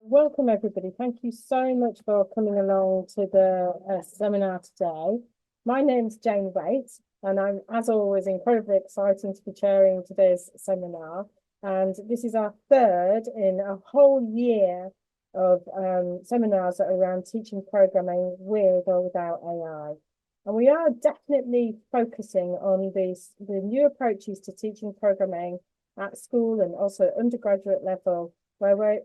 Welcome, everybody. Thank you so much for coming along to the seminar today. My name's Jane Waite, and I'm, as always, incredibly excited to be chairing today's seminar. And this is our third in a whole year of seminars that are around teaching programming with or without AI. And we are definitely focusing on the new approaches to teaching programming at school and also undergraduate level, where we're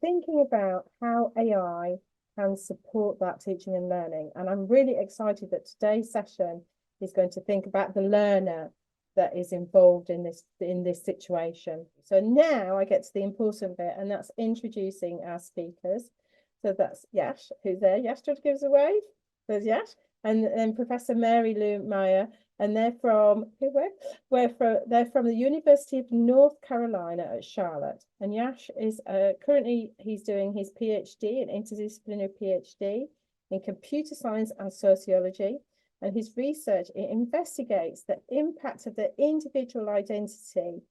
thinking about how AI can support that teaching and learning. And I'm really excited that today's session is going to think about the learner that is involved in this situation. So now I get to the important bit, and that's introducing our speakers. So that's Yash, who's there. Yash, do you want to give us a wave? There's Yash. And then Professor Mary Lou Maher, and they're from they're from the University of North Carolina at Charlotte. And Yash is currently he's doing his PhD, an interdisciplinary PhD in computer science and sociology. And his research, it investigates the impact of the individual identity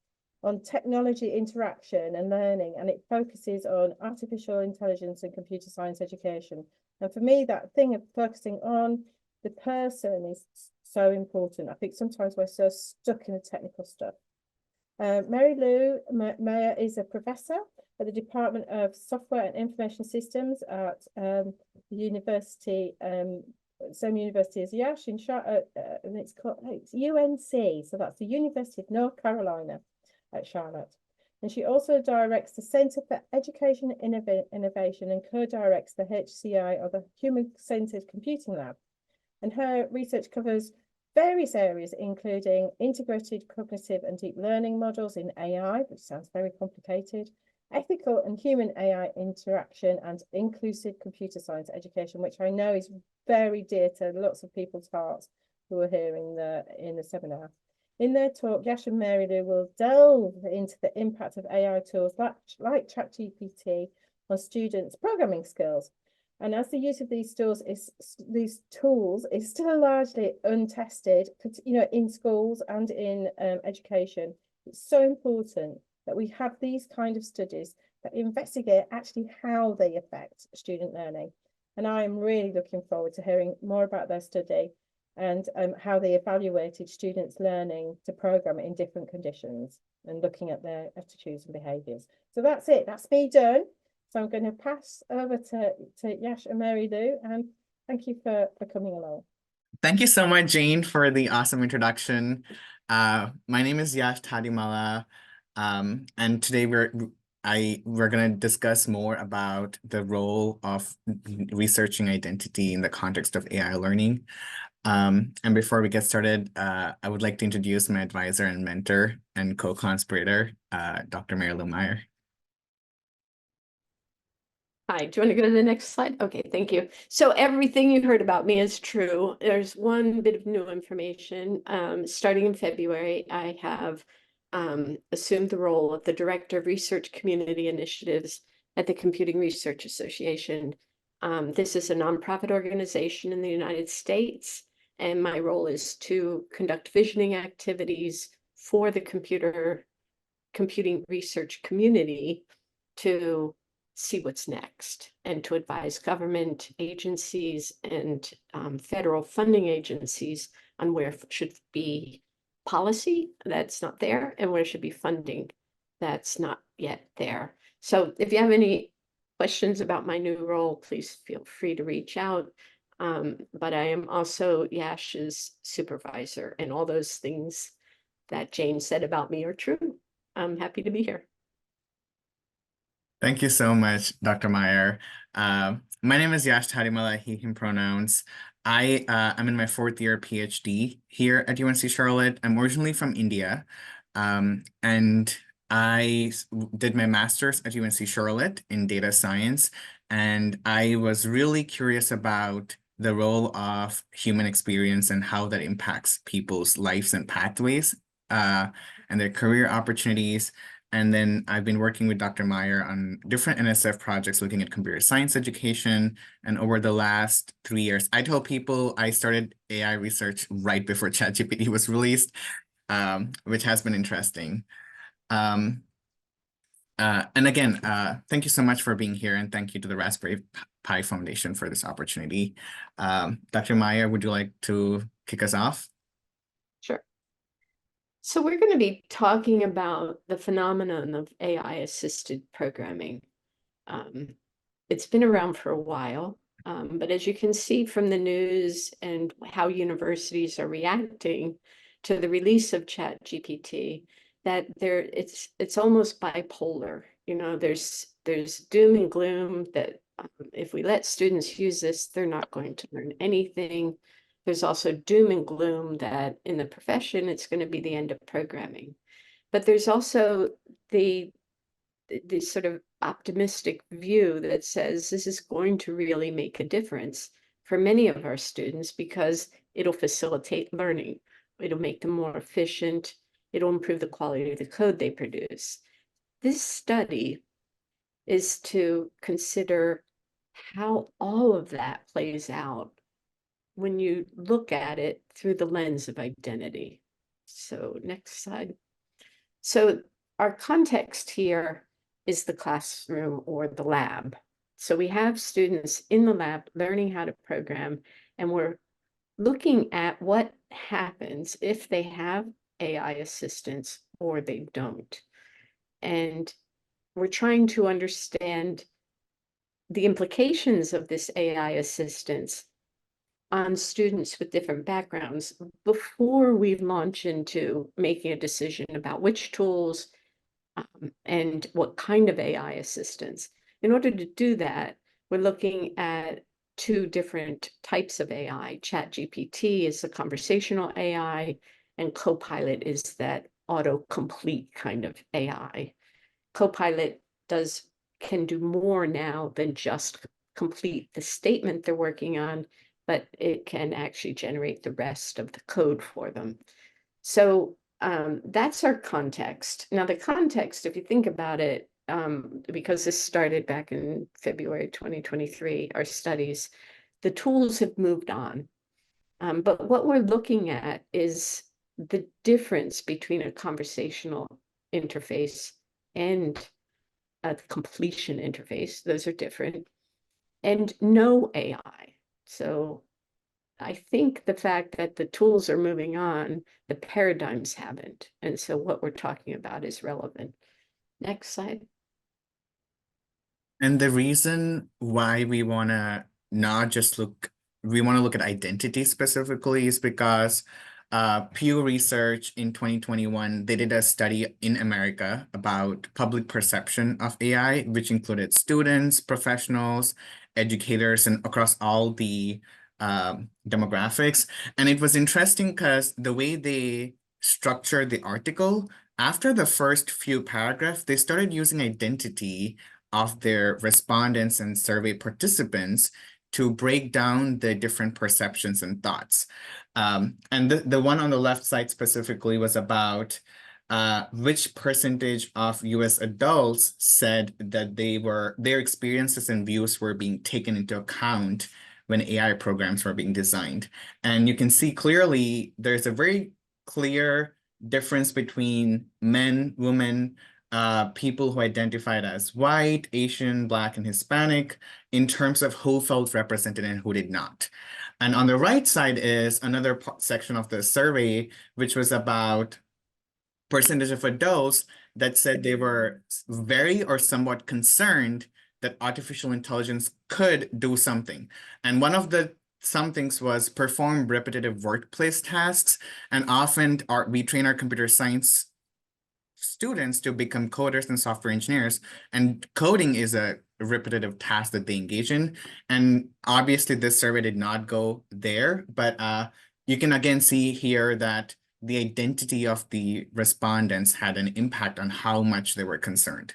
on technology interaction and learning, and it focuses on artificial intelligence and computer science education. And for me, that thing of focusing on the person is so important. I think sometimes we're so stuck in the technical stuff. Mary Lou Maher is a professor at the Department of Software and Information Systems at the university, same university as Yash in Charlotte, and it's UNC, so that's the University of North Carolina at Charlotte. And she also directs the Center for Education Innovation and co-directs the HCI, or the Human-Centered Computing Lab. And her research covers various areas, including integrated cognitive and deep learning models in AI, which sounds very complicated, ethical and human AI interaction, and inclusive computer science education, which I know is very dear to lots of people's hearts who are here in the seminar. In their talk, Yash and Mary Lou will delve into the impact of AI tools like ChatGPT on students' programming skills. And as the use of these tools is still largely untested, in schools and in education, it's so important that we have these kind of studies that investigate actually how they affect student learning. And I am really looking forward to hearing more about their study and how they evaluated students' learning to program in different conditions and looking at their attitudes and behaviours. So that's it. That's me done. So I'm going to pass over to Yash and Mary Lou, and thank you for coming along. Thank you so much, Jane, for the awesome introduction. My name is Yash Tadimalla, and today we're going to discuss more about the role of researching identity in the context of AI learning. And before we get started, I would like to introduce my advisor and mentor and co-conspirator, Dr. Mary Lou Maher. Hi, do you want to go to the next slide? Okay, thank you. So everything you heard about me is true. There's one bit of new information. Starting in February, I have assumed the role of the Director of Research Community Initiatives at the Computing Research Association. This is a nonprofit organization in the United States, and my role is to conduct visioning activities for the computing research community to see what's next and to advise government agencies and federal funding agencies on where should be policy that's not there and where should be funding that's not yet there. So if you have any questions about my new role, please feel free to reach out. But I am also Yash's supervisor, and all those things that Jane said about me are true. I'm happy to be here. Thank you so much, Dr. Maher. My name is Yash Tadimalla, he, him pronouns. I'm in my fourth year PhD here at UNC Charlotte. I'm originally from India, and I did my master's at UNC Charlotte in data science, and I was really curious about the role of human experience and how that impacts people's lives and pathways and their career opportunities. And then I've been working with Dr. Maher on different NSF projects looking at computer science education. And over the last 3 years, I tell people I started AI research right before ChatGPT was released, which has been interesting. And again, thank you so much for being here, and thank you to the Raspberry Pi Foundation for this opportunity. Dr. Maher, would you like to kick us off? Sure. So we're going to be talking about the phenomenon of AI-assisted programming. It's been around for a while, but as you can see from the news and how universities are reacting to the release of ChatGPT, that it's almost bipolar. You know, there's doom and gloom that if we let students use this, they're not going to learn anything. There's also doom and gloom that in the profession, it's going to be the end of programming. But there's also the sort of optimistic view that says this is going to really make a difference for many of our students because it'll facilitate learning. It'll make them more efficient. It'll improve the quality of the code they produce. This study is to consider how all of that plays out when you look at it through the lens of identity. So next slide. So our context here is the classroom or the lab. So we have students in the lab learning how to program, and we're looking at what happens if they have AI assistance or they don't. And we're trying to understand the implications of this AI assistance on students with different backgrounds before we launch into making a decision about which tools and what kind of AI assistance. In order to do that, we're looking at two different types of AI. ChatGPT is the conversational AI, and Copilot is that autocomplete kind of AI. Copilot can do more now than just complete the statement they're working on, but it can actually generate the rest of the code for them. So that's our context. Now, the context, if you think about it, because this started back in February 2023, our studies, the tools have moved on. But what we're looking at is the difference between a conversational interface and a completion interface. Those are different. And no AI. So I think the fact that the tools are moving on, the paradigms haven't. And so what we're talking about is relevant. Next slide. And the reason why we want to not just look, we want to look at identity specifically is because Pew Research in 2021, they did a study in America about public perception of AI, which included students, professionals, educators, and across all the demographics. And it was interesting because the way they structured the article, after the first few paragraphs, they started using identity of their respondents and survey participants to break down the different perceptions and thoughts. And the one on the left side specifically was about which percentage of US adults said that their experiences and views were being taken into account when AI programs were being designed. And you can see clearly there's a very clear difference between men, women, people who identified as white, Asian, Black, and Hispanic in terms of who felt represented and who did not. And on the right side is another section of the survey, which was about percentage of adults that said they were very or somewhat concerned that artificial intelligence could do something. And one of the somethings was perform repetitive workplace tasks. And often we train our computer science students to become coders and software engineers, and coding is a repetitive task that they engage in. And obviously this survey did not go there, but you can again see here that the identity of the respondents had an impact on how much they were concerned.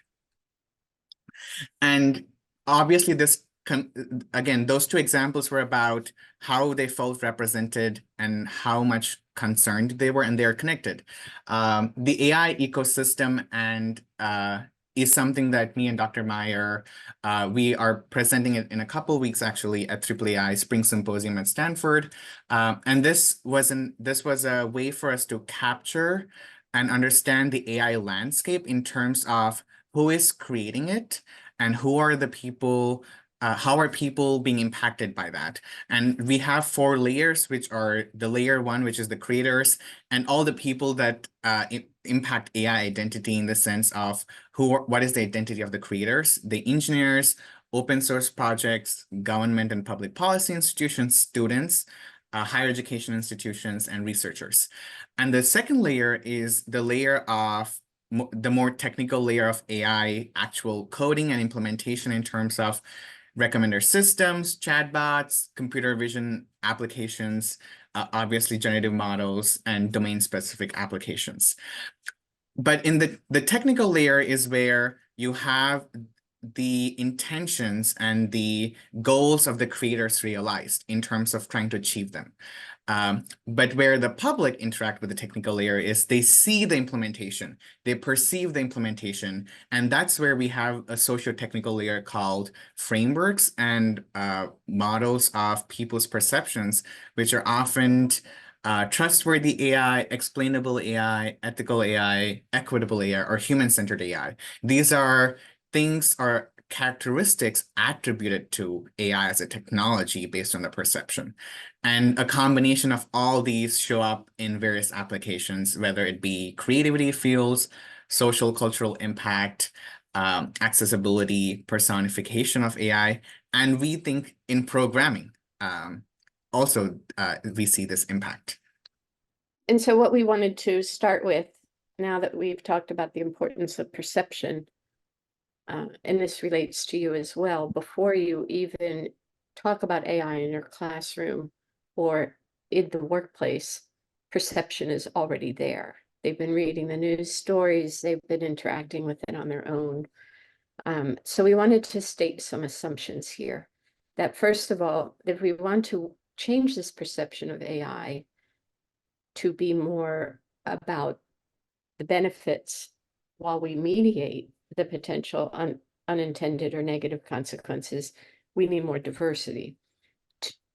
And obviously this again, those two examples were about how they felt represented and how much concerned they were, and they're connected. The AI ecosystem and is something that me and Dr. Maher, we are presenting it in a couple of weeks actually at AAAI Spring Symposium at Stanford. And this was a way for us to capture and understand the AI landscape in terms of who is creating it and who are the people, how are people being impacted by that? And we have 4 layers, which are the layer 1, which is the creators, and all the people that impact AI identity in the sense of what is the identity of the creators, the engineers, open source projects, government and public policy institutions, students, higher education institutions, and researchers. And the second layer is the layer of the more technical layer of AI, actual coding and implementation in terms of recommender systems, chatbots, computer vision applications, obviously generative models, and domain-specific applications. But in the technical layer is where you have the intentions and the goals of the creators realized in terms of trying to achieve them. But where the public interact with the technical layer is they see the implementation, they perceive the implementation, and that's where we have a socio-technical layer called frameworks and models of people's perceptions, which are often trustworthy AI, explainable AI, ethical AI, equitable AI, or human-centered AI. These are things or characteristics attributed to AI as a technology based on the perception. And a combination of all these show up in various applications, whether it be creativity fields, social cultural impact, accessibility, personification of AI, and we think in programming. Also, we see this impact. And so what we wanted to start with, now that we've talked about the importance of perception, and this relates to you as well, before you even talk about AI in your classroom or in the workplace, perception is already there. They've been reading the news stories, they've been interacting with it on their own. So we wanted to state some assumptions here. That first of all, if we want to change this perception of AI to be more about the benefits while we mediate the potential unintended or negative consequences, we need more diversity.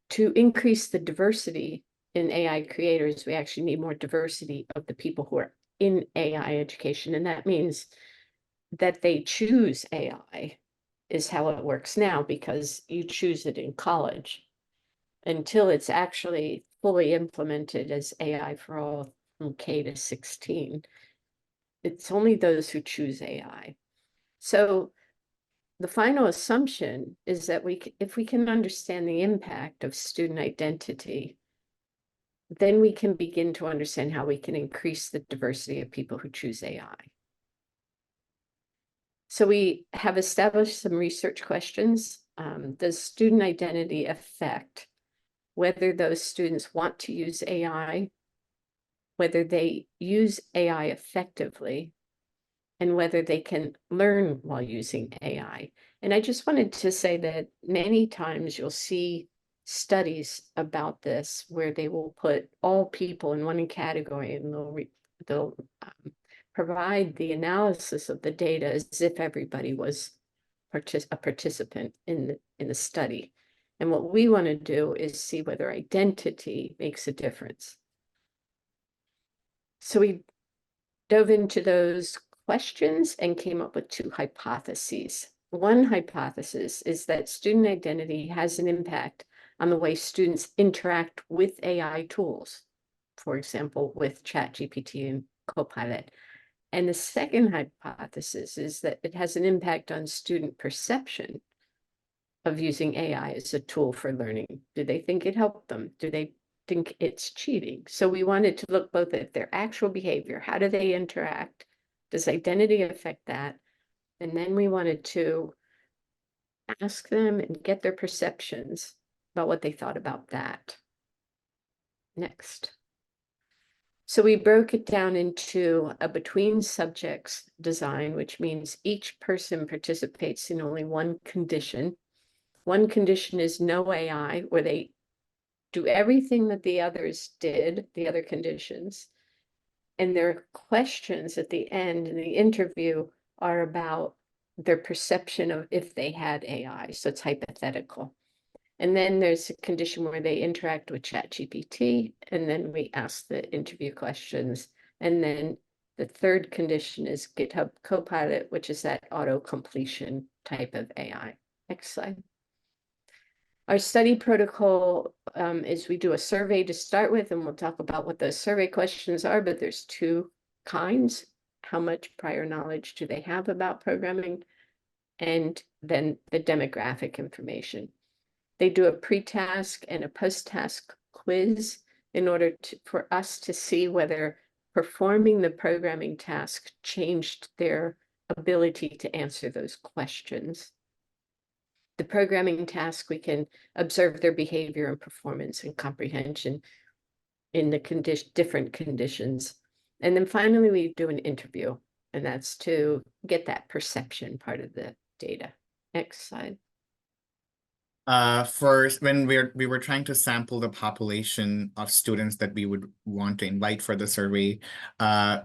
To increase the diversity in AI creators, we actually need more diversity of the people who are in AI education. And that means that they choose AI is how it works now, because you choose it in college. Until it's actually fully implemented as AI for all from K to 16, it's only those who choose AI. So the final assumption is that if we can understand the impact of student identity, then we can begin to understand how we can increase the diversity of people who choose AI. So we have established some research questions. Does student identity affect whether those students want to use AI, whether they use AI effectively, and whether they can learn while using AI? And I just wanted to say that many times you'll see studies about this where they will put all people in one category, and they'll provide the analysis of the data as if everybody was a participant in the study. And what we want to do is see whether identity makes a difference. So we dove into those questions and came up with 2 hypotheses. One hypothesis is that student identity has an impact on the way students interact with AI tools, for example, with ChatGPT and Copilot. And the second hypothesis is that it has an impact on student perception of using AI as a tool for learning. Do they think it helped them? Do they think it's cheating? So we wanted to look both at their actual behavior. How do they interact? Does identity affect that? And then we wanted to ask them and get their perceptions about what they thought about that. Next. So we broke it down into a between subjects design, which means each person participates in only one condition. One condition is no AI, where they do everything that the others did, the other conditions. And their questions at the end in the interview are about their perception of if they had AI. So it's hypothetical. And then there's a condition where they interact with ChatGPT, and then we ask the interview questions, and then The third condition is GitHub Copilot, which is that auto-completion type of AI. Next slide. Our study protocol is we do a survey to start with, and we'll talk about what those survey questions are, but there's two kinds. How much prior knowledge do they have about programming? And then the demographic information. They do a pre-task and a post-task quiz in order for us to see whether performing the programming task changed their ability to answer those questions. The programming task, we can observe their behavior and performance and comprehension in the different conditions. And then finally, we do an interview, and that's to get that perception part of the data. Next slide. First, when we were trying to sample the population of students that we would want to invite for the survey,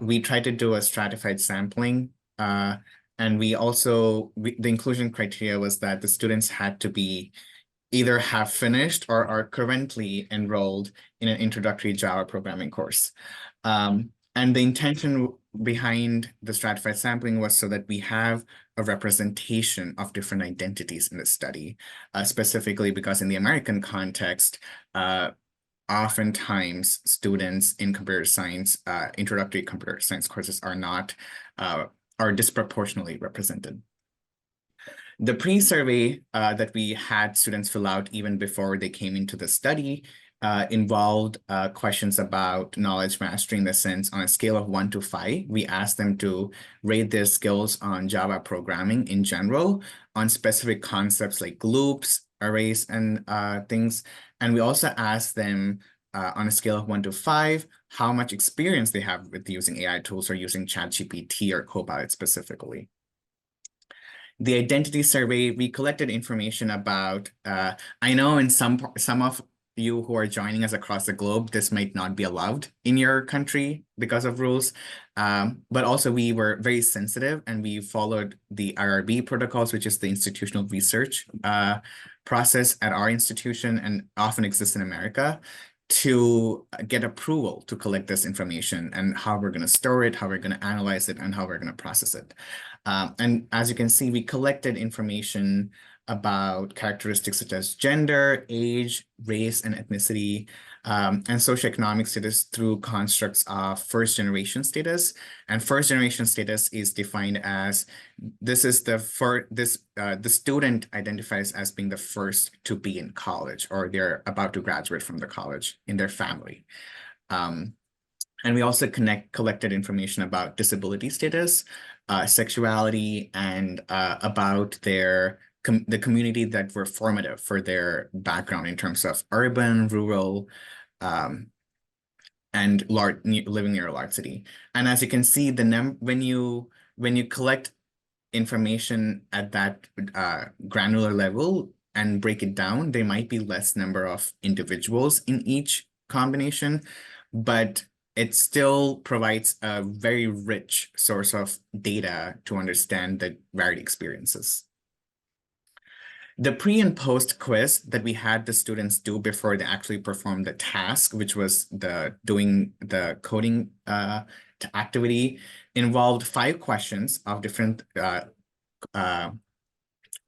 we tried to do a stratified sampling. And we also, the inclusion criteria was that the students had to be either have finished or are currently enrolled in an introductory Java programming course. And the intention behind the stratified sampling was so that we have a representation of different identities in the study, specifically because in the American context, oftentimes students in computer science, introductory computer science courses are disproportionately represented. The pre-survey that we had students fill out even before they came into the study involved questions about knowledge mastery, in the sense on a scale of 1 to 5. We asked them to rate their skills on Java programming in general, on specific concepts like loops, arrays, and things. And we also asked them on a scale of 1 to 5, how much experience they have with using AI tools or using ChatGPT or Copilot specifically. The identity survey, we collected information about, I know in some of you who are joining us across the globe, this might not be allowed in your country because of rules, but also we were very sensitive and we followed the IRB protocols, which is the institutional research process at our institution and often exists in America, to get approval to collect this information and how we're going to store it, how we're going to analyze it, and how we're going to process it. And as you can see, we collected information about characteristics such as gender, age, race, and ethnicity, and socioeconomic status through constructs of first-generation status. And first-generation status is defined as this is the student identifies as being the first to be in college, or they're about to graduate from the college in their family. And we also collected information about disability status, sexuality, and about the community that were formative for their background in terms of urban, rural, and living near a large city. And as you can see, when you collect information at that granular level and break it down, there might be less number of individuals in each combination, but it still provides a very rich source of data to understand the varied experiences. The pre and post quiz that we had the students do before they actually performed the task, which was doing the coding activity, involved 5 questions of different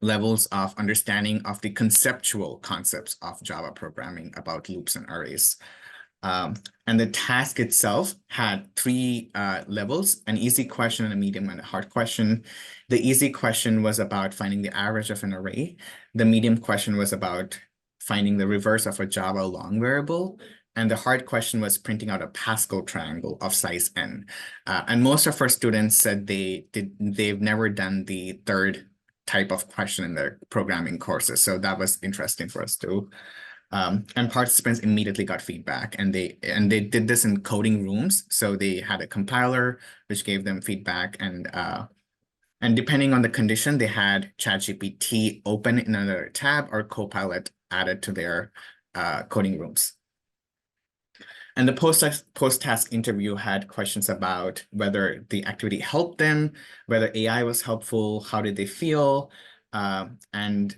levels of understanding of the conceptual concepts of Java programming about loops and arrays. And the task itself had 3 levels: an easy question, a medium, and a hard question. The easy question was about finding the average of an array. The medium question was about finding the reverse of a Java long variable. And the hard question was printing out a Pascal triangle of size n. And most of our students said they've never done the third type of question in their programming courses. So that was interesting for us too. And participants immediately got feedback, and they did this in coding rooms. So they had a compiler which gave them feedback, and depending on the condition, they had ChatGPT open in another tab or Copilot added to their coding rooms. And the post-task interview had questions about whether the activity helped them, whether AI was helpful, how did they feel, and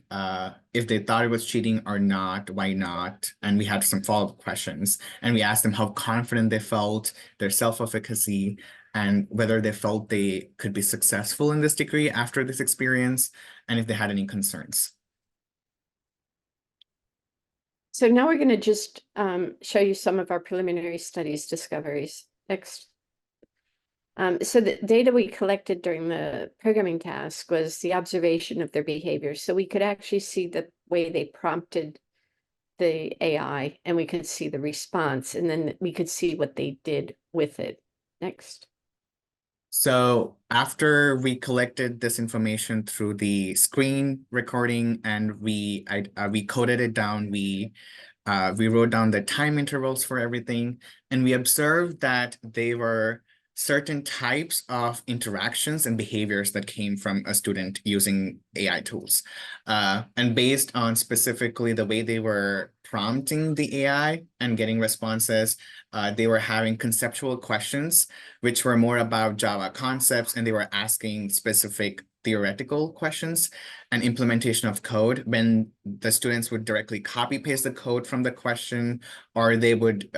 if they thought it was cheating or not, why not? And we had some follow-up questions, and we asked them how confident they felt, their self-efficacy, and whether they felt they could be successful in this degree after this experience, and if they had any concerns. So now we're going to just show you some of our preliminary studies discoveries. Next. So the data we collected during the programming task was the observation of their behavior. So we could actually see the way they prompted the AI, and we could see the response, and then we could see what they did with it. Next. So after we collected this information through the screen recording and we coded it down, we wrote down the time intervals for everything, and we observed that they were certain types of interactions and behaviors that came from a student using AI tools. And based on specifically the way they were prompting the AI and getting responses, they were having conceptual questions, which were more about Java concepts, and they were asking specific theoretical questions and implementation of code when the students would directly copy paste the code from the question, or they would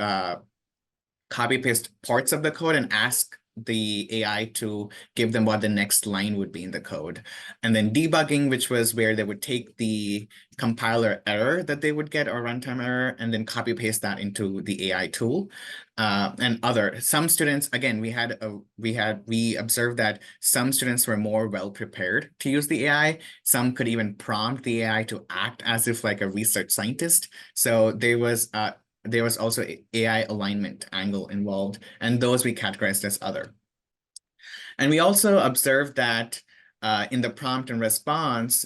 copy paste parts of the code and ask the AI to give them what the next line would be in the code. And then debugging, which was where they would take the compiler error that they would get or runtime error and then copy paste that into the AI tool. And some students, again, we observed that some students were more well prepared to use the AI. Some could even prompt the AI to act as if like a research scientist. So there was also AI alignment angle involved, and those we categorized as other. And we also observed that in the prompt and response,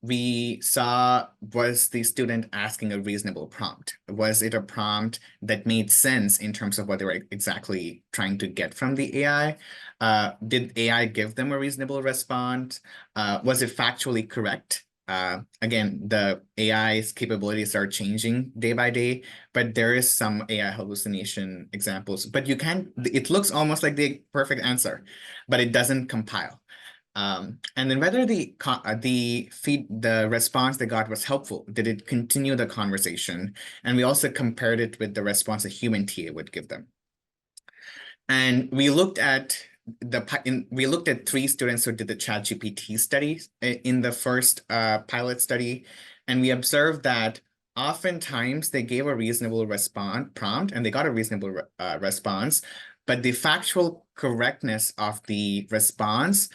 we saw, was the student asking a reasonable prompt? Was it a prompt that made sense in terms of what they were exactly trying to get from the AI? Did AI give them a reasonable response? Was it factually correct? Again, the AI's capabilities are changing day by day, but there is some AI hallucination examples, but it looks almost like the perfect answer, but it doesn't compile. And then whether the response they got was helpful, did it continue the conversation? And we also compared it with the response a human TA would give them. And we looked at three students who did the ChatGPT study in the first pilot study, and we observed that oftentimes they gave a reasonable prompt, and they got a reasonable response, but the factual correctness of the response,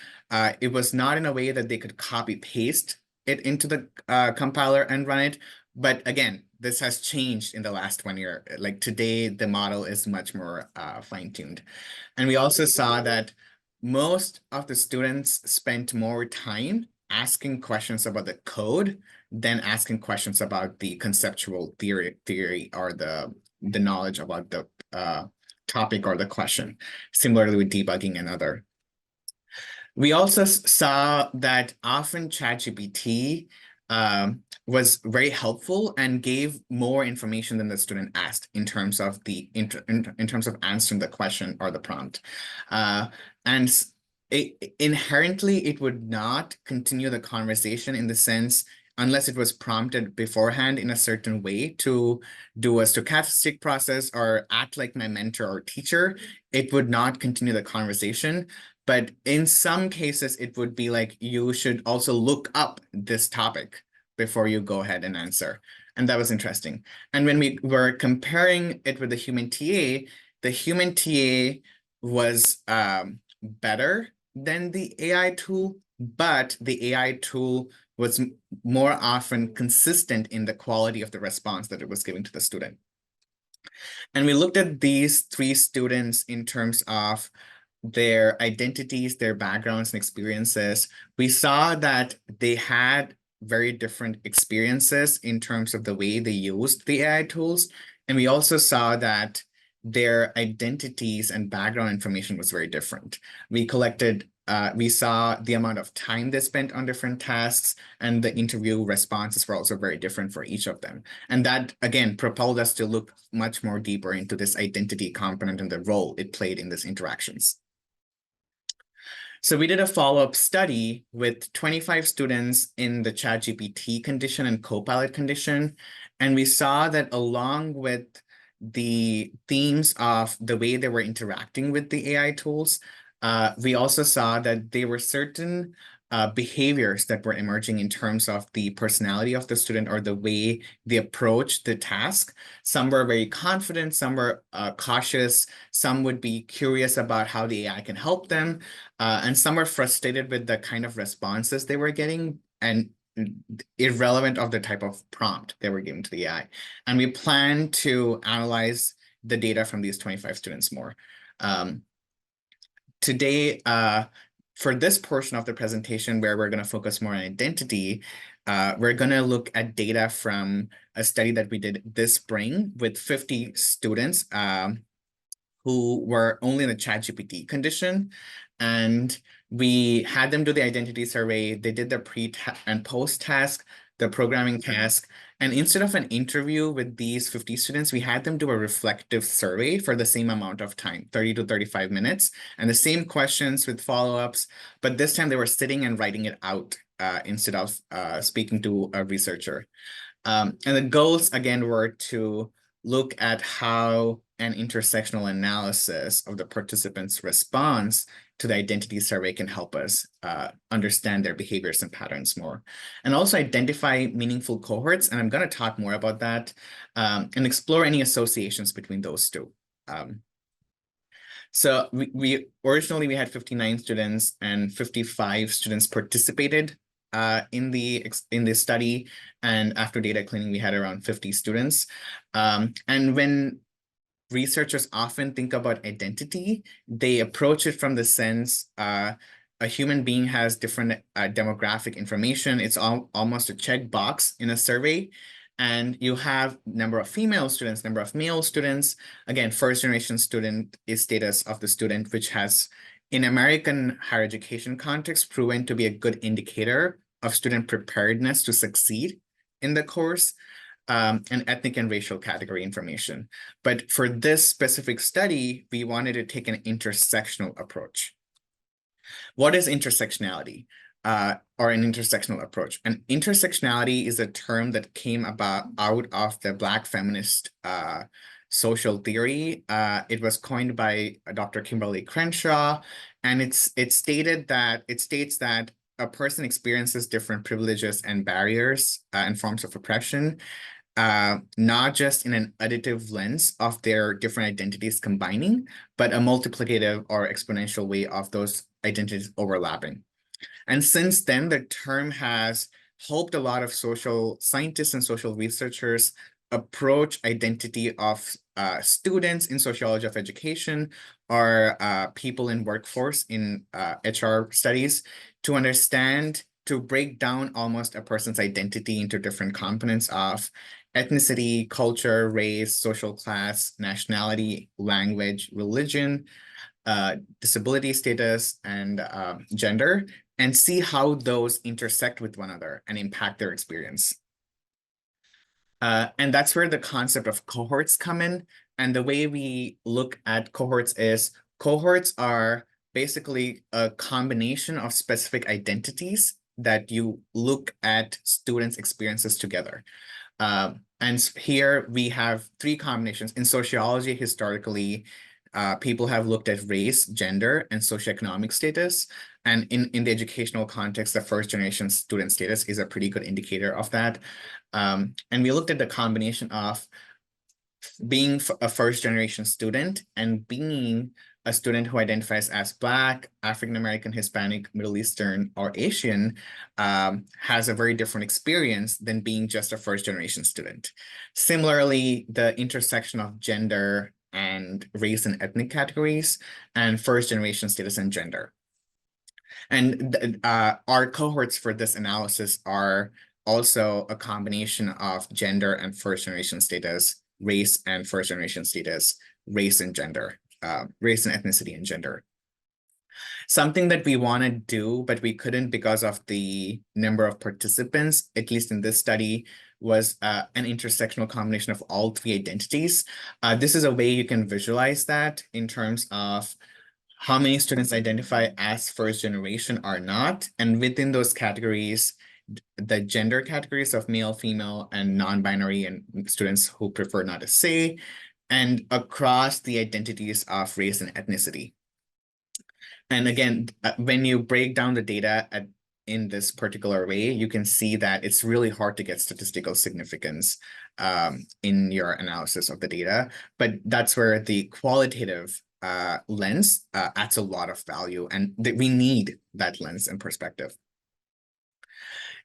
it was not in a way that they could copy paste it into the compiler and run it. But again, this has changed in the last 1 year. Like today, the model is much more fine-tuned. And we also saw that most of the students spent more time asking questions about the code than asking questions about the conceptual theory or the knowledge about the topic or the question, similarly with debugging and other. We also saw that often ChatGPT was very helpful and gave more information than the student asked in terms of in terms of answering the question or the prompt. And inherently, it would not continue the conversation in the sense unless it was prompted beforehand in a certain way to do a stochastic process or act like my mentor or teacher, it would not continue the conversation. But in some cases, it would be like, you should also look up this topic before you go ahead and answer. And that was interesting. And when we were comparing it with the human TA was better than the AI tool, but the AI tool was more often consistent in the quality of the response that it was giving to the student. And we looked at these three students in terms of their identities, their backgrounds and experiences. We saw that they had very different experiences in terms of the way they used the AI tools. And we also saw that their identities and background information was very different. We saw the amount of time they spent on different tasks, and the interview responses were also very different for each of them. And that, again, propelled us to look much more deeper into this identity component and the role it played in these interactions. So we did a follow-up study with 25 students in the ChatGPT condition and Copilot condition, and we saw that along with the themes of the way they were interacting with the AI tools, we also saw that there were certain behaviors that were emerging in terms of the personality of the student or the way they approach the task. Some were very confident, some were cautious, some would be curious about how the AI can help them, and some were frustrated with the kind of responses they were getting and irrelevant of the type of prompt they were giving to the AI. And we plan to analyze the data from these 25 students more. Today, for this portion of the presentation where we're going to focus more on identity, we're going to look at data from a study that we did this spring with 50 students who were only in a ChatGPT condition. And we had them do the identity survey. They did the pre and post task, the programming task. And instead of an interview with these 50 students, we had them do a reflective survey for the same amount of time, 30 to 35 minutes, and the same questions with follow-ups. But this time they were sitting and writing it out instead of speaking to a researcher. And the goals, again, were to look at how an intersectional analysis of the participants' response to the identity survey can help us understand their behaviors and patterns more, and also identify meaningful cohorts. And I'm going to talk more about that and explore any associations between those two. So we originally had 59 students and 55 students participated in the study, and after data cleaning we had around 50 students. And when researchers often think about identity, they approach it from the sense a human being has different demographic information. It's almost a checkbox in a survey. And you have number of female students, number of male students. Again, first generation student is status of the student, which has, in American higher education context, proven to be a good indicator of student preparedness to succeed in the course, and ethnic and racial category information. But for this specific study, we wanted to take an intersectional approach. What is intersectionality? Or an intersectional approach? And intersectionality is a term that came out of the Black feminist social theory. It was coined by Dr. Kimberly Crenshaw, and it states that a person experiences different privileges and barriers and forms of oppression, not just in an additive lens of their different identities combining, but a multiplicative or exponential way of those identities overlapping. And since then, the term has helped a lot of social scientists and social researchers approach identity of students in sociology of education or people in workforce in HR studies to understand, to break down almost a person's identity into different components of ethnicity, culture, race, social class, nationality, language, religion, disability status, and gender, and see how those intersect with one another and impact their experience. And that's where the concept of cohorts come in. And the way we look at cohorts is cohorts are basically a combination of specific identities that you look at students' experiences together. And here we have three combinations. In sociology, historically, people have looked at race, gender, and socioeconomic status. And in the educational context, the first generation student status is a pretty good indicator of that. And we looked at the combination of being a first generation student and being a student who identifies as Black, African-American, Hispanic, Middle Eastern, or Asian, has a very different experience than being just a first generation student. Similarly, the intersection of gender and race and ethnic categories and first generation status and gender. And our cohorts for this analysis are also a combination of gender and first generation status, race and first generation status, race and gender, race and ethnicity and gender. Something that we want to do, but we couldn't because of the number of participants, at least in this study, was an intersectional combination of all three identities. This is a way you can visualize that in terms of how many students identify as first generation or not. And within those categories, the gender categories of male, female, and non-binary and students who prefer not to say, and across the identities of race and ethnicity. And again, when you break down the data in this particular way, you can see that it's really hard to get statistical significance in your analysis of the data. But that's where the qualitative lens adds a lot of value, and we need that lens and perspective.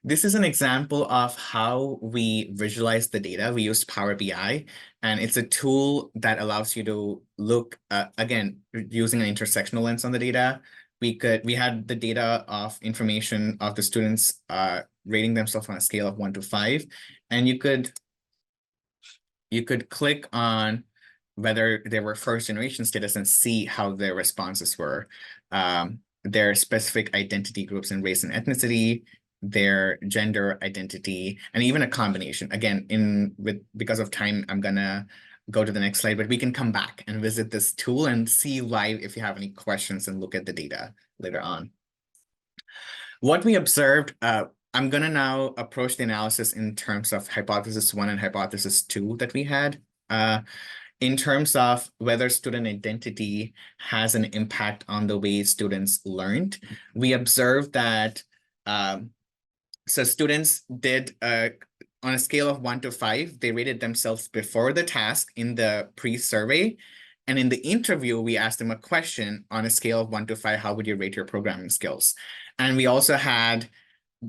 This is an example of how we visualize the data. We used Power BI, and it's a tool that allows you to look, again, using an intersectional lens on the data. We had the data of information of the students rating themselves on a scale of 1 to 5, and you could click on whether they were first generation status and see how their responses were. Their specific identity groups in race and ethnicity, their gender identity, and even a combination. Again, because of time, I'm gonna go to the next slide, but we can come back and visit this tool and see live if you have any questions and look at the data later on. What we observed, I'm gonna now approach the analysis in terms of hypothesis 1 and hypothesis 2 that we had. In terms of whether student identity has an impact on the way students learned, we observed that so students did, on a scale of 1 to 5, they rated themselves before the task in the pre-survey. And in the interview, we asked them a question on a scale of 1 to 5, how would you rate your programming skills? And we also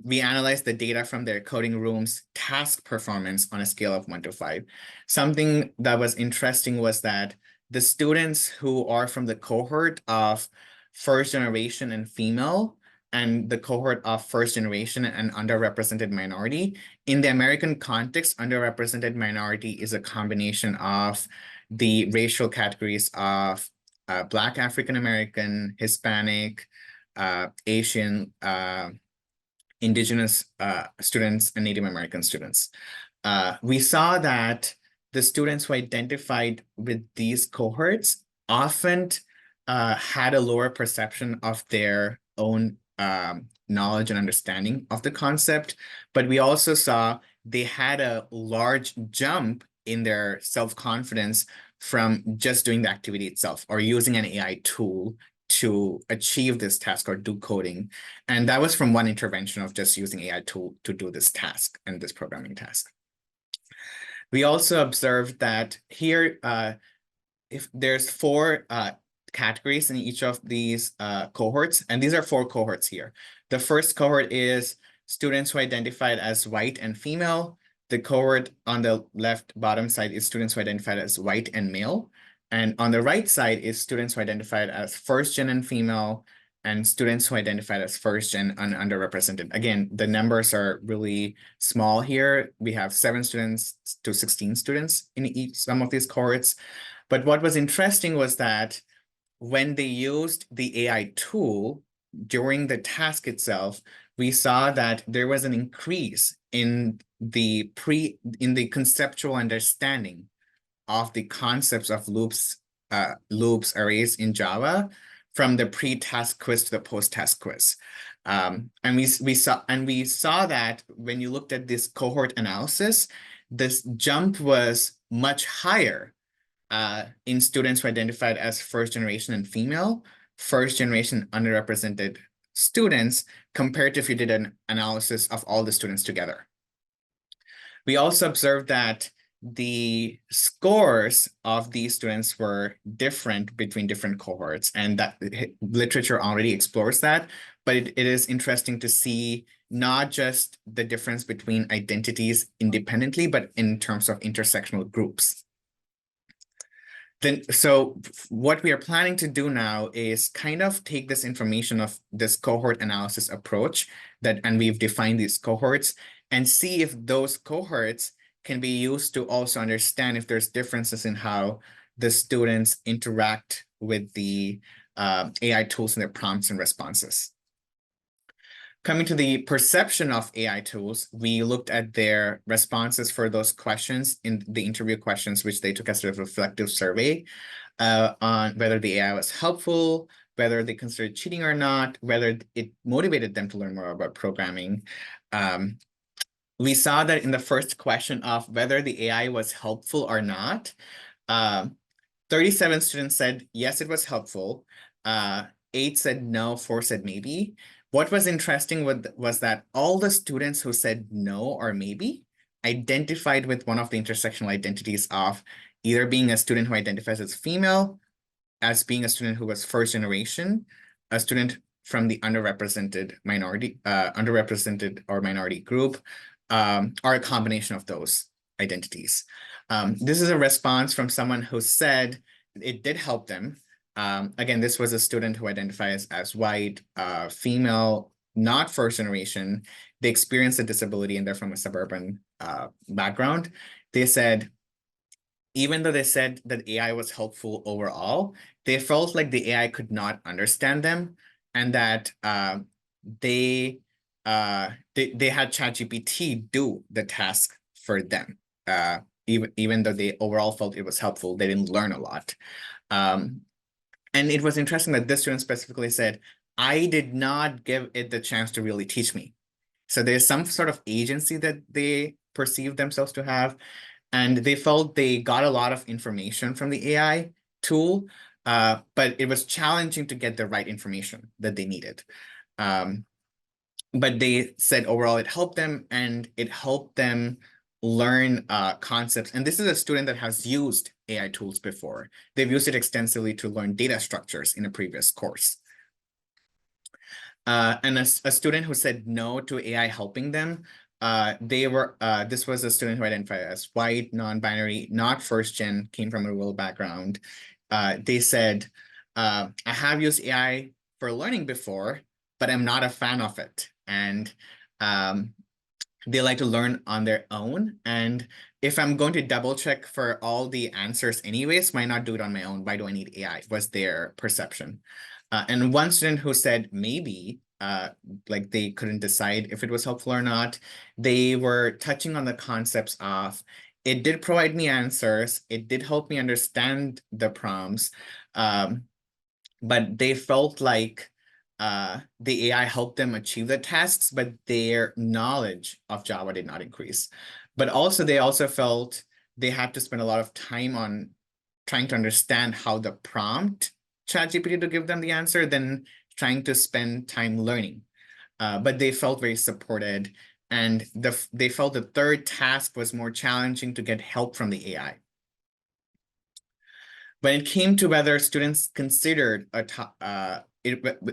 we analyzed the data from their coding room's task performance on a scale of 1 to 5. Something that was interesting was that the students who are from the cohort of first generation and female, and the cohort of first generation and underrepresented minority, in the American context, underrepresented minority is a combination of the racial categories of Black African American, Hispanic, Asian, Indigenous students, and Native American students. We saw that the students who identified with these cohorts often had a lower perception of their own knowledge and understanding of the concept, but we also saw they had a large jump in their self-confidence from just doing the activity itself or using an AI tool to achieve this task or do coding. And that was from one intervention of just using AI tool to do this task and this programming task. We also observed that here, if there's 4 categories in each of these cohorts, and these are 4 cohorts here. The first cohort is students who identified as white and female. The cohort on the left bottom side is students who identified as white and male. And on the right side is students who identified as first gen and female, and students who identified as first gen and underrepresented. Again, the numbers are really small here. We have 7 students to 16 students in some of these cohorts. But what was interesting was that when they used the AI tool during the task itself, we saw that there was an increase in the conceptual understanding of the concepts of loops, arrays in Java from the pre-task quiz to the post-task quiz. And we saw that when you looked at this cohort analysis, this jump was much higher in students who identified as first generation and female, first generation underrepresented students, compared to if you did an analysis of all the students together. We also observed that the scores of these students were different between different cohorts, and that literature already explores that, but it is interesting to see not just the difference between identities independently, but in terms of intersectional groups. So what we are planning to do now is kind of take this information of this cohort analysis approach and we've defined these cohorts and see if those cohorts can be used to also understand if there's differences in how the students interact with the AI tools and their prompts and responses. Coming to the perception of AI tools, we looked at their responses for those questions in the interview questions, which they took as a reflective survey on whether the AI was helpful, whether they considered cheating or not, whether it motivated them to learn more about programming. We saw that in the first question of whether the AI was helpful or not, 37 students said, yes, it was helpful. 8 said no, 4 said maybe. What was interesting was that all the students who said no or maybe identified with one of the intersectional identities of either being a student who identifies as female, as being a student who was first generation, a student from the underrepresented or minority group, or a combination of those identities. This is a response from someone who said it did help them. Again, this was a student who identifies as white, female, not first generation. They experienced a disability and they're from a suburban background. They said, even though they said that AI was helpful overall, they felt like the AI could not understand them, and that they had ChatGPT do the task for them. Even though they overall felt it was helpful, they didn't learn a lot. And it was interesting that this student specifically said, I did not give it the chance to really teach me. So there's some sort of agency that they perceive themselves to have, and they felt they got a lot of information from the AI tool, but it was challenging to get the right information that they needed. But they said overall it helped them, and it helped them learn concepts. And this is a student that has used AI tools before. They've used it extensively to learn data structures in a previous course. And a student who said no to AI helping them, this was a student who identified as white, non-binary, not first gen, came from a rural background. They said, I have used AI for learning before, but I'm not a fan of it. And they like to learn on their own. And if I'm going to double check for all the answers anyways, why not do it on my own? Why do I need AI? Was their perception. And one student who said maybe, like they couldn't decide if it was helpful or not, they were touching on the concepts of, it did provide me answers, it did help me understand the prompts, but they felt like the AI helped them achieve the tasks, but their knowledge of Java did not increase. But also, they also felt they had to spend a lot of time on trying to understand how the prompt ChatGPT to give them the answer than trying to spend time learning. But they felt very supported, and they felt the third task was more challenging to get help from the AI. When it came to whether students considered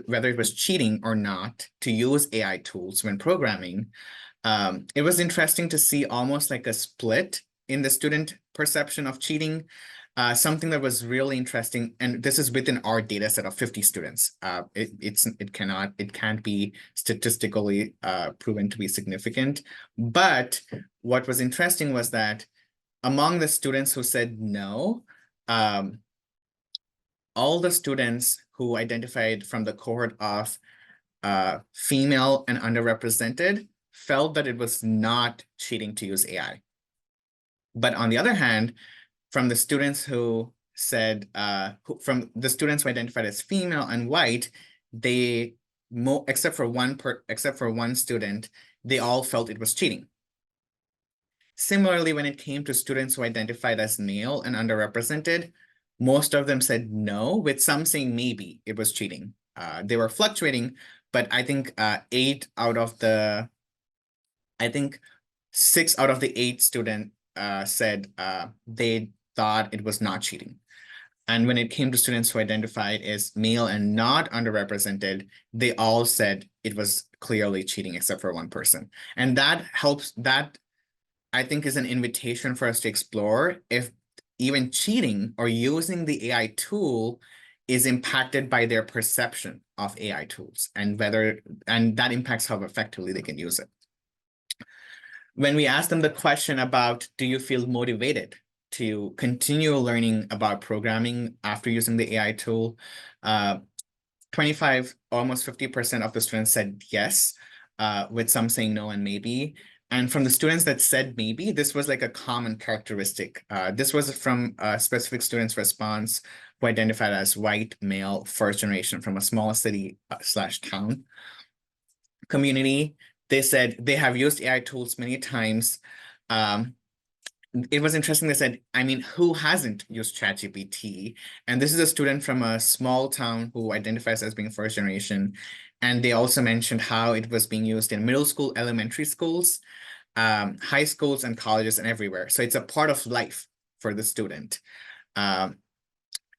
whether it was cheating or not to use AI tools when programming, it was interesting to see almost like a split in the student perception of cheating. Something that was really interesting, and this is within our data set of 50 students. It can't be statistically proven to be significant. But what was interesting was that among the students who said no, all the students who identified from the cohort of female and underrepresented felt that it was not cheating to use AI. But on the other hand, from the students who said, from the students who identified as female and white, except for one student, they all felt it was cheating. Similarly, when it came to students who identified as male and underrepresented, most of them said no, with some saying maybe it was cheating. They were fluctuating, but I think 6 out of the 8 students said they thought it was not cheating. And when it came to students who identified as male and not underrepresented, they all said it was clearly cheating except for one person. And that helps, that I think is an invitation for us to explore if even cheating or using the AI tool is impacted by their perception of AI tools, and that impacts how effectively they can use it. When we asked them the question about, do you feel motivated to continue learning about programming after using the AI tool, 25, almost 50% of the students said yes, with some saying no and maybe. And from the students that said maybe, this was like a common characteristic. This was from a specific student's response who identified as white, male, first generation from a small city / town community. They said they have used AI tools many times. it was interesting. They said, I mean, who hasn't used ChatGPT? And this is a student from a small town who identifies as being first generation. And they also mentioned how it was being used in middle school, elementary schools, high schools and colleges and everywhere. So it's a part of life for the student. And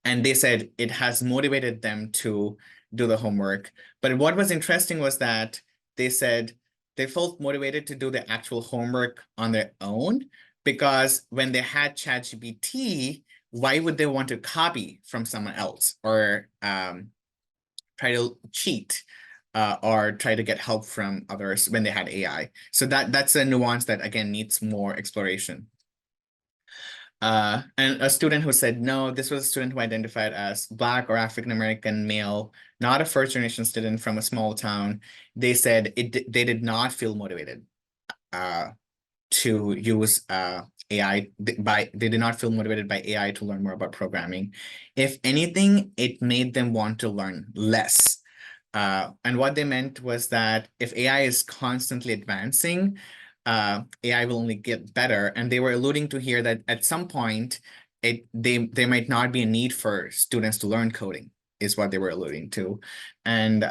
they said it has motivated them to do the homework. But what was interesting was that they said they felt motivated to do the actual homework on their own, because when they had ChatGPT, why would they want to copy from someone else or try to cheat or try to get help from others when they had AI? So that's a nuance that, again, needs more exploration. And a student who said no, this was a student who identified as Black or African-American male, not a first-generation student from a small town. They said they did not feel motivated to use AI they did not feel motivated by AI to learn more about programming. If anything, it made them want to learn less. And what they meant was that if AI is constantly advancing, AI will only get better. And they were alluding to here that at some point, there might not be a need for students to learn coding, is what they were alluding to. And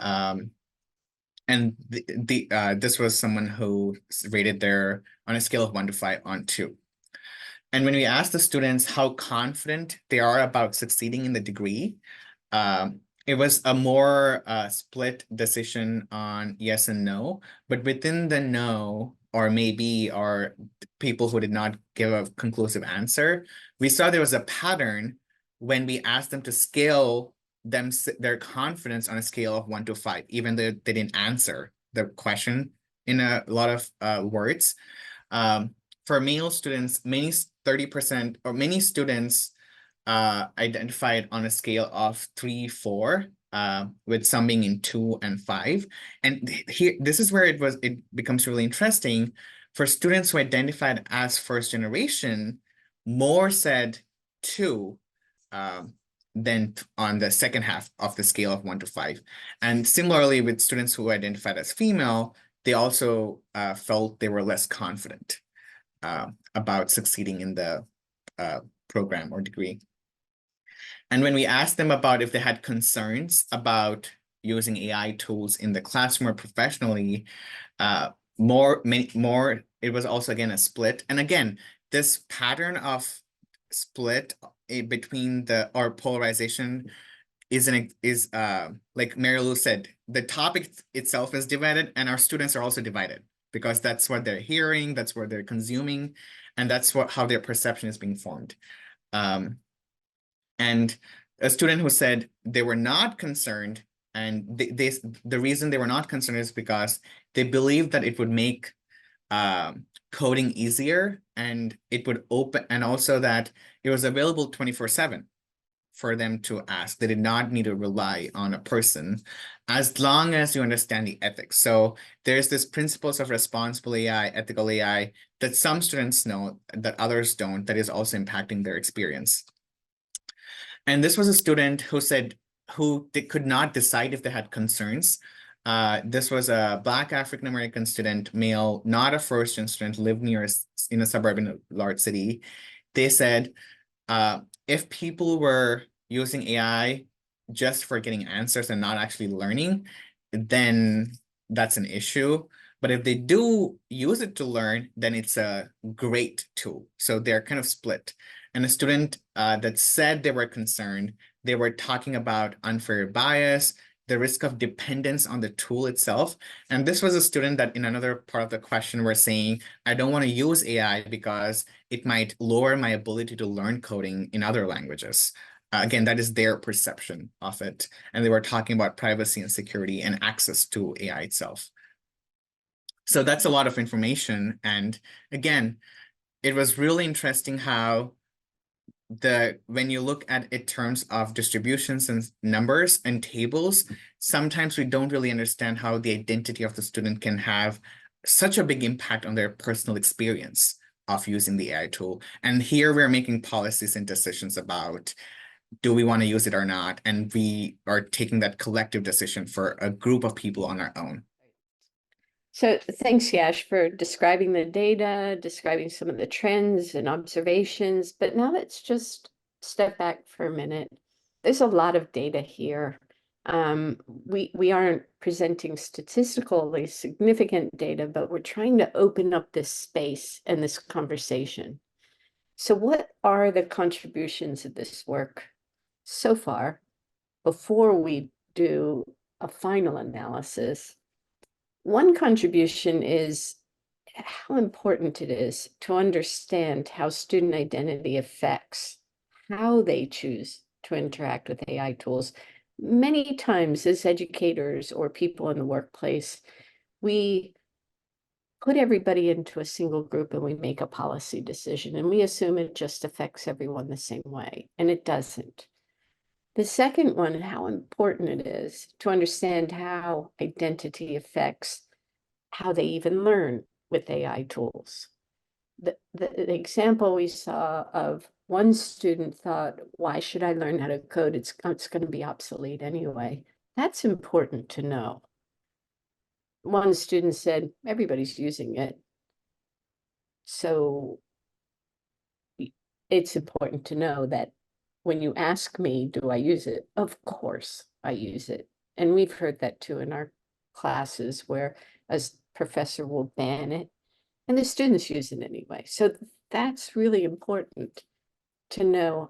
this was someone who rated their, on a scale of 1 to 5, on 2. And when we asked the students how confident they are about succeeding in the degree, it was a more split decision on yes and no. But within the no, or maybe, or people who did not give a conclusive answer, we saw there was a pattern when we asked them to scale their confidence on a scale of 1 to 5, even though they didn't answer the question in a lot of words. For male students, many 30% or many students identified on a scale of 3, 4, with some being in 2 and 5. And here, this is where it becomes really interesting. For students who identified as first generation, more said 2 than on the second half of the scale of 1 to 5. And similarly, with students who identified as female, they also felt they were less confident about succeeding in the program or degree. And when we asked them about if they had concerns about using AI tools in the classroom or professionally, it was also, again, a split. And again, this pattern of split between or polarization is like Mary Lou said, the topic itself is divided, and our students are also divided, because that's what they're hearing, that's what they're consuming, and that's how their perception is being formed. And a student who said they were not concerned, and the reason they were not concerned is because they believed that it would make coding easier, and it would open, and also that it was available 24/7 for them to ask. They did not need to rely on a person, as long as you understand the ethics. So there's this principles of responsible AI, ethical AI, that some students know that others don't, that is also impacting their experience. And this was a student who said, they could not decide if they had concerns. This was a Black African-American student, male, not a first-gen student, lived in a suburb in a large city. They said, if people were using AI just for getting answers and not actually learning, then that's an issue. But if they do use it to learn, then it's a great tool. So they're kind of split. And a student that said they were concerned, they were talking about unfair bias, the risk of dependence on the tool itself. And this was a student that in another part of the question were saying, I don't want to use AI because it might lower my ability to learn coding in other languages. Again, that is their perception of it. And they were talking about privacy and security and access to AI itself. So that's a lot of information. And again, it was really interesting how when you look at it in terms of distributions and numbers and tables, sometimes we don't really understand how the identity of the student can have such a big impact on their personal experience of using the AI tool. And here we're making policies and decisions about, do we want to use it or not? And we are taking that collective decision for a group of people on our own. So thanks, Yash, for describing the data, describing some of the trends and observations. But now let's just step back for a minute. There's a lot of data here. We aren't presenting statistically significant data, but we're trying to open up this space and this conversation. So what are the contributions of this work so far before we do a final analysis? One contribution is how important it is to understand how student identity affects how they choose to interact with AI tools. Many times as educators or people in the workplace, we put everybody into a single group and we make a policy decision and we assume it just affects everyone the same way, and it doesn't. The second one, how important it is to understand how identity affects how they even learn with AI tools. The example we saw of one student thought, why should I learn how to code? It's going to be obsolete anyway. That's important to know. One student said, everybody's using it. So it's important to know that when you ask me, do I use it? Of course I use it. And we've heard that too in our classes where a professor will ban it and the students use it anyway. So that's really important to know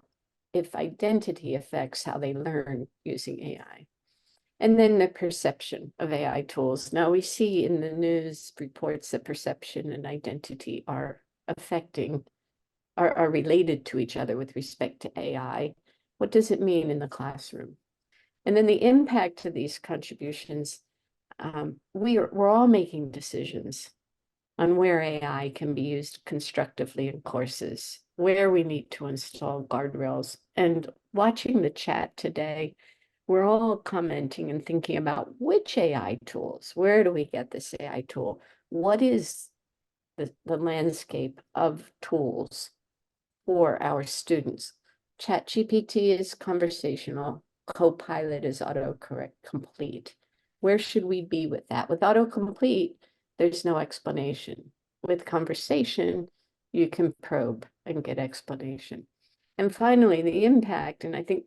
if identity affects how they learn using AI. And then the perception of AI tools. Now we see in the news reports that perception and identity are related to each other with respect to AI. What does it mean in the classroom? And then the impact of these contributions, we're all making decisions on where AI can be used constructively in courses, where we need to install guardrails. And watching the chat today, we're all commenting and thinking about which AI tools, where do we get this AI tool? What is the landscape of tools for our students? ChatGPT is conversational, Copilot is autocorrect complete. Where should we be with that? With autocomplete, there's no explanation. With conversation, you can probe and get explanation. And finally, the impact, and I think